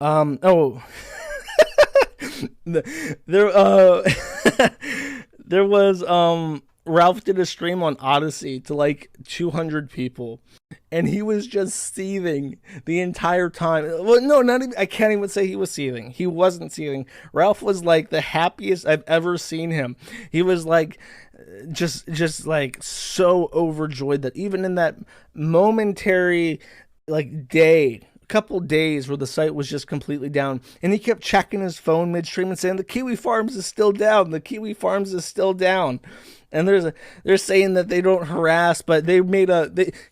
Oh, there there was Ralph did a stream on Odyssey to like 200 people, and he was just seething the entire time. Well, no, not even. I can't even say he was seething. He wasn't seething. Ralph was like the happiest I've ever seen him. He was like just like so overjoyed that even in that momentary like day, couple days where the site was just completely down, and he kept checking his phone midstream and saying the Kiwi Farms is still down, the Kiwi Farms is still down. And they're saying that they don't harass, but they made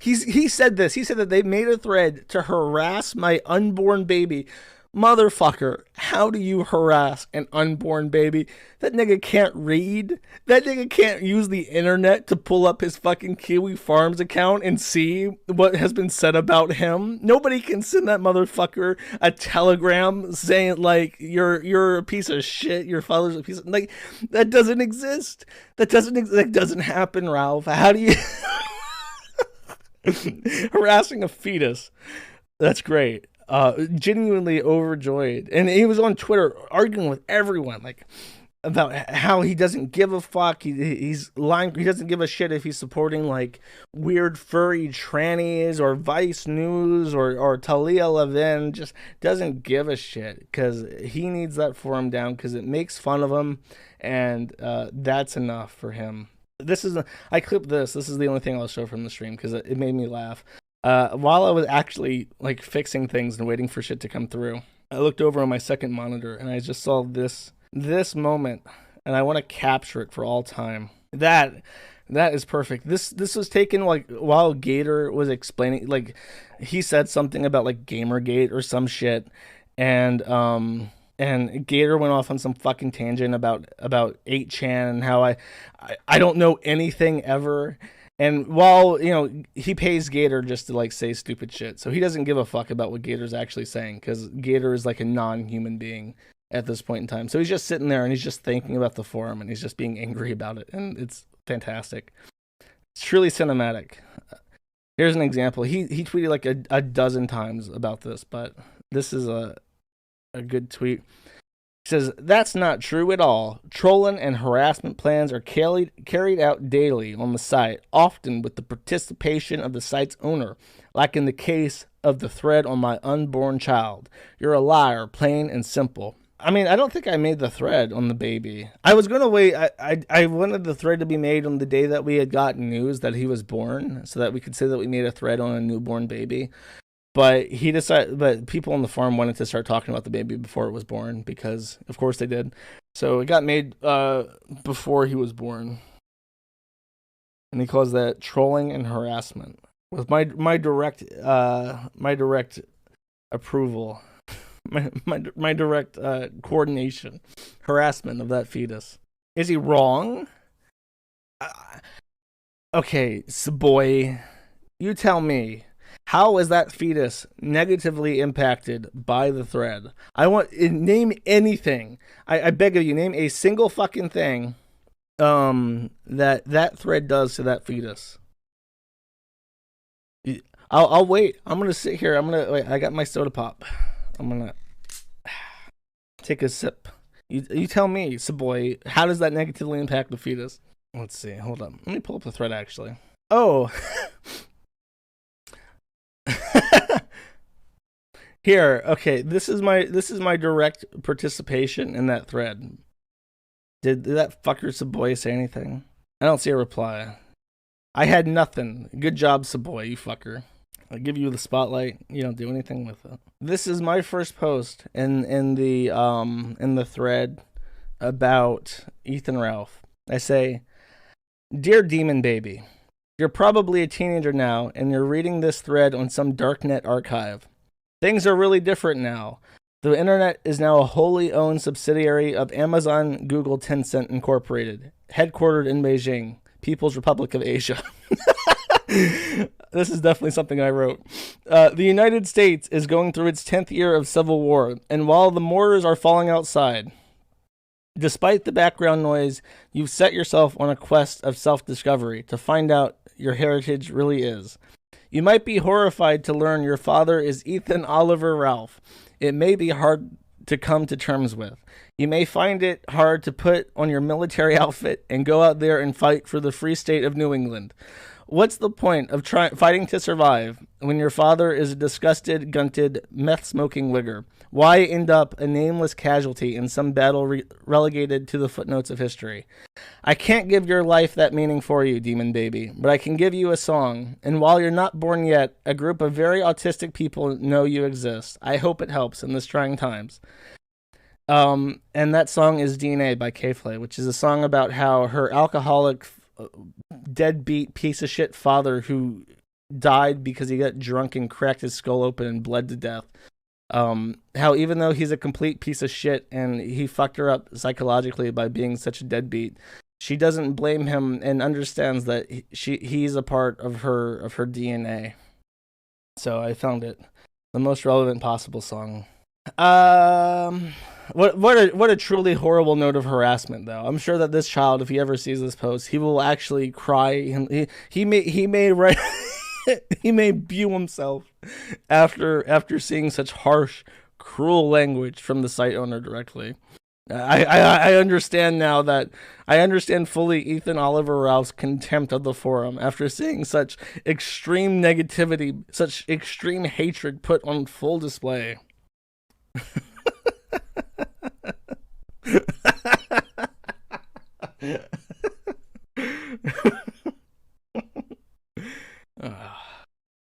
he said this. He said that they made a thread to harass my unborn baby. Motherfucker, how do you harass an unborn baby? That nigga can't read. That nigga can't use the internet to pull up his fucking Kiwi Farms account and see what has been said about him. Nobody can send that motherfucker a telegram saying like you're a piece of shit. Your father's a piece of like that doesn't exist. That doesn't happen, Ralph. How do you harassing a fetus? That's great. Genuinely overjoyed, and he was on Twitter arguing with everyone, like about how he doesn't give a fuck. He's lying. He doesn't give a shit if he's supporting like weird furry trannies or Vice News or Talia Levin. Just doesn't give a shit because he needs that forum down because it makes fun of him, and that's enough for him. I clipped this. This is the only thing I'll show from the stream because it made me laugh. While I was actually like fixing things and waiting for shit to come through, I looked over on my second monitor and I just saw this moment, and I want to capture it for all time. That is perfect. This was taken like while Gator was explaining, like he said something about like Gamergate or some shit, and Gator went off on some fucking tangent about 8chan and how I don't know anything ever. And while, he pays Gator just to like say stupid shit. So he doesn't give a fuck about what Gator's actually saying because Gator is like a non-human being at this point in time. So he's just sitting there and he's just thinking about the forum and he's just being angry about it. And it's fantastic. It's truly cinematic. Here's an example. He tweeted like a dozen times about this, but this is a good tweet. He says, that's not true at all. Trolling and harassment plans are carried out daily on the site, often with the participation of the site's owner, like in the case of the thread on my unborn child. You're a liar, plain and simple. I mean, I don't think I made the thread on the baby. I was going to wait. I wanted the thread to be made on the day that we had gotten news that he was born, so that we could say that we made a thread on a newborn baby. But but people on the farm wanted to start talking about the baby before it was born because, of course, they did. So it got made before he was born, and he calls that trolling and harassment with my direct approval, my direct coordination, harassment of that fetus. Is he wrong? Okay, so boy, you tell me. How is that fetus negatively impacted by the thread? Name anything. I beg of you, name a single fucking thing that thread does to that fetus. I'll wait. I'm gonna sit here. Wait. I got my soda pop. I'm gonna take a sip. You tell me, Saboy, how does that negatively impact the fetus? Let's see. Hold on. Let me pull up the thread actually. Oh. Here, okay, this is my direct participation in that thread. Did that fucker Saboy say anything? I don't see a reply. I had nothing. Good job, Saboy, you fucker. I give you the spotlight. You don't do anything with it. This is my first post in the thread about Ethan Ralph. I say, "Dear Demon Baby, you're probably a teenager now, and you're reading this thread on some darknet archive. Things are really different now. The internet is now a wholly owned subsidiary of Amazon, Google, Tencent Incorporated, headquartered in Beijing, People's Republic of Asia." This is definitely something I wrote. The United States is going through its 10th year of civil war, and while the mortars are falling outside, despite the background noise, you've set yourself on a quest of self-discovery to find out your heritage really is. You might be horrified to learn your father is Ethan Oliver Ralph. It may be hard to come to terms with. You may find it hard to put on your military outfit and go out there and fight for the free state of New England. What's the point of fighting to survive when your father is a disgusted, gunted, meth-smoking wigger? Why end up a nameless casualty in some battle relegated to the footnotes of history? I can't give your life that meaning for you, demon baby, but I can give you a song. And while you're not born yet, a group of very autistic people know you exist. I hope it helps in this trying times. And that song is DNA by K-Flay, which is a song about how her alcoholic, deadbeat piece of shit father who died because he got drunk and cracked his skull open and bled to death. How even though he's a complete piece of shit and he fucked her up psychologically by being such a deadbeat, she doesn't blame him and understands that he's a part of her DNA. So I found it the most relevant possible song. What a truly horrible note of harassment, though. I'm sure that this child, if he ever sees this post, he will actually cry. He may write. He may spew himself after seeing such harsh, cruel language from the site owner directly. I understand now that I understand fully Ethan Oliver Ralph's contempt of the forum after seeing such extreme negativity, such extreme hatred put on full display.